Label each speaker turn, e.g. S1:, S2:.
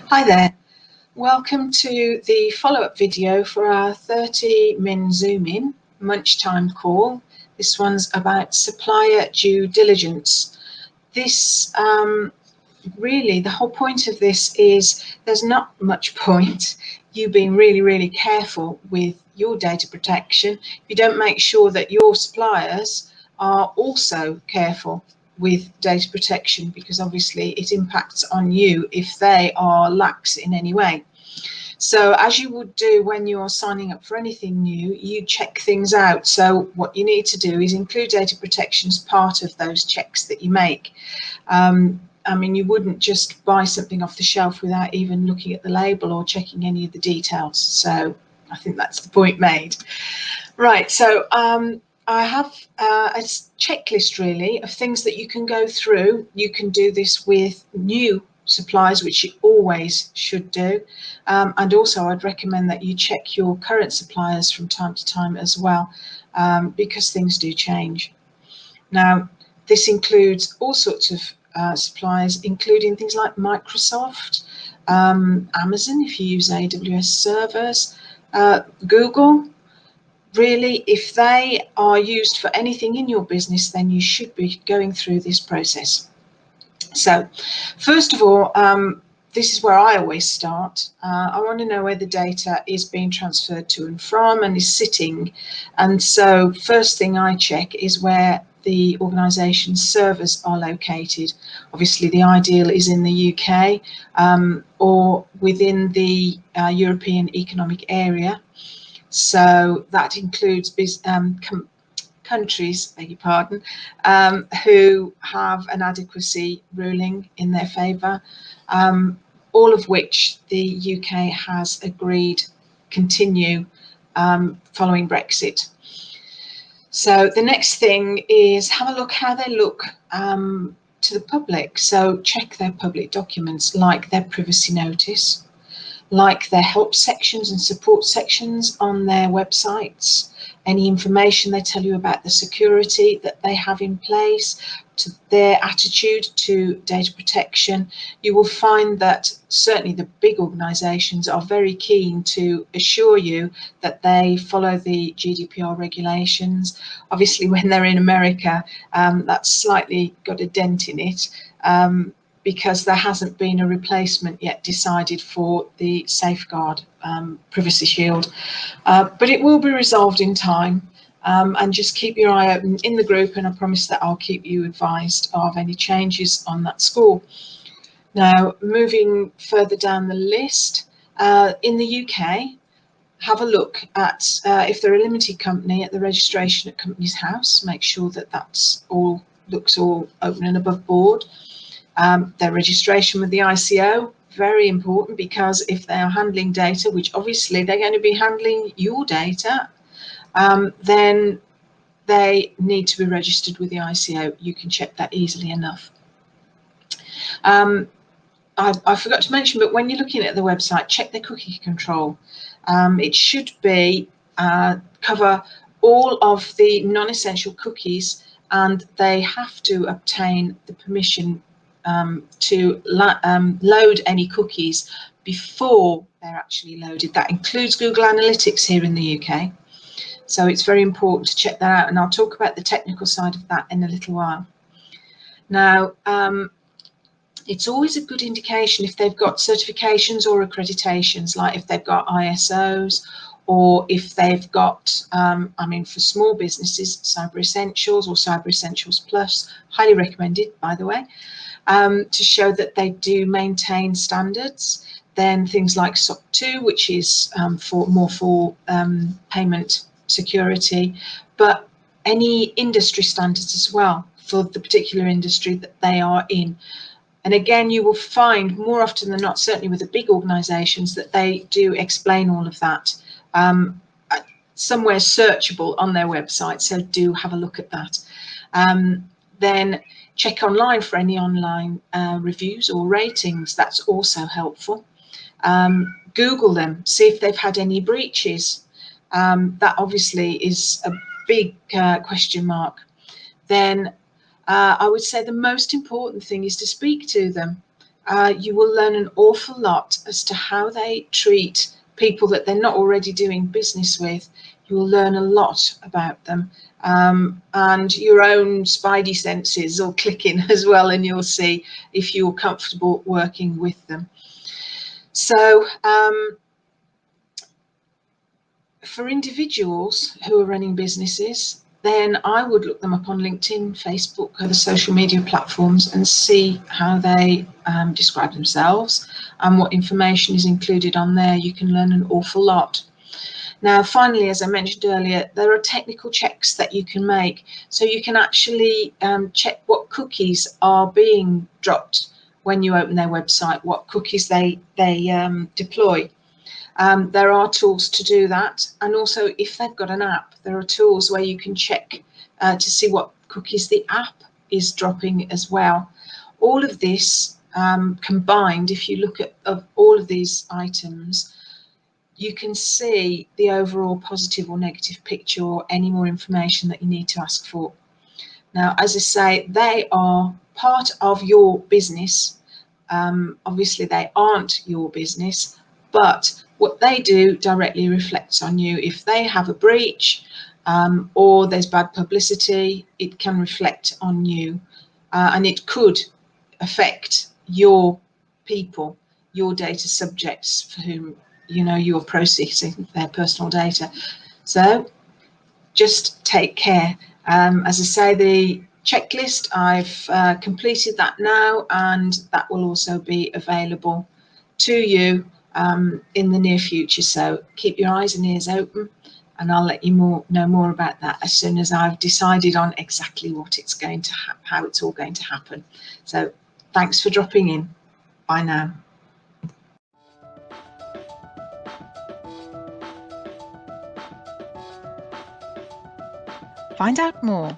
S1: Hi there. Welcome to the follow-up video for our 30-min Zoom-in lunchtime call. This one's about supplier due diligence. This really, the whole point of this is there's not much point you being really careful with your data protection if you don't make sure that your suppliers are also careful with data protection, because obviously it impacts on you if they are lax in any way. So as you would do when you're signing up for anything new, you check things out. So what you need to do is include data protection as part of those checks that you make. I mean, you wouldn't just buy something off the shelf without even looking at the label or checking any of the details. So I think that's the point made. Right, so I have a checklist really of things that you can go through. You can do this with new suppliers, which you always should do. And also I'd recommend that you check your current suppliers from time to time as well, because things do change. Now, this includes all sorts of suppliers, including things like Microsoft, Amazon if you use AWS servers, Google. Really, if they are used for anything in your business, then you should be going through this process. So first of all, this is where I always start. I want to know where the data is being transferred to and from and is sitting. And so first thing I check is where the organisation's servers are located. Obviously, the ideal is in the UK or within the European Economic Area. So that includes countries, beg your pardon, who have an adequacy ruling in their favour, all of which the UK has agreed continue following Brexit. So the next thing is have a look how they look to the public. So check their public documents, like their privacy notice, like their help sections and support sections on their websites, any information they tell you about the security that they have in place, to their attitude to data protection. You will find that certainly the big organisations are very keen to assure you that they follow the GDPR regulations. Obviously, when they're in America, that's slightly got a dent in it. Because there hasn't been a replacement yet decided for the Safeguard Privacy Shield. But it will be resolved in time, and just keep your eye open in the group, and I promise that I'll keep you advised of any changes on that score. Now, moving further down the list, in the UK, have a look at, if they're a limited company, at the registration at Companies House. Make sure that that's all looks all open and above board. Their registration with the ICO, very important, because if they are handling data, which obviously they're going to be handling your data, then they need to be registered with the ICO. You can check that easily enough. I forgot to mention, but when you're looking at the website, check the cookie control. It should be cover all of the non-essential cookies, and they have to obtain the permission to load any cookies before they're actually loaded. That includes Google Analytics here in the UK. So it's very important to check that out, and I'll talk about the technical side of that in a little while. Now, it's always a good indication if they've got certifications or accreditations, like if they've got ISOs, or if they've got, I mean, for small businesses, Cyber Essentials or Cyber Essentials Plus, highly recommended, by the way, to show that they do maintain standards. Then things like SOC 2, which is for payment security, but any industry standards as well for the particular industry that they are in. And again, you will find more often than not, certainly with the big organisations, that they do explain all of that somewhere searchable on their website. So do have a look at that. Then check online for any online reviews or ratings. That's also helpful. Google them, see if they've had any breaches. That obviously is a big question mark. Then I would say the most important thing is to speak to them. you will learn an awful lot as to how they treat people that they're not already doing business with. You will learn a lot about them, and your own spidey senses will click in as well, and you'll see if you're comfortable working with them. So for individuals who are running businesses, then I would look them up on LinkedIn, Facebook, other social media platforms, and see how they describe themselves and what information is included on there. You can learn an awful lot. Now, finally, as I mentioned earlier, there are technical checks that you can make. So you can actually check what cookies are being dropped when you open their website, what cookies they deploy. There are tools to do that, and also if they've got an app, there are tools where you can check to see what cookies the app is dropping as well. All of this combined, if you look at all of these items, you can see the overall positive or negative picture or any more information that you need to ask for. Now, as I say, they are part of your business. Obviously, they aren't your business, but what they do directly reflects on you. If they have a breach or there's bad publicity, it can reflect on you, and it could affect your people, your data subjects for whom you're processing their personal data. So just take care. As I say, the checklist, I've completed that now, and that will also be available to you in the near future. So keep your eyes and ears open, and I'll let you know more about that as soon as I've decided on exactly what it's going to how it's all going to happen. So thanks for dropping in. Bye now.
S2: Find out more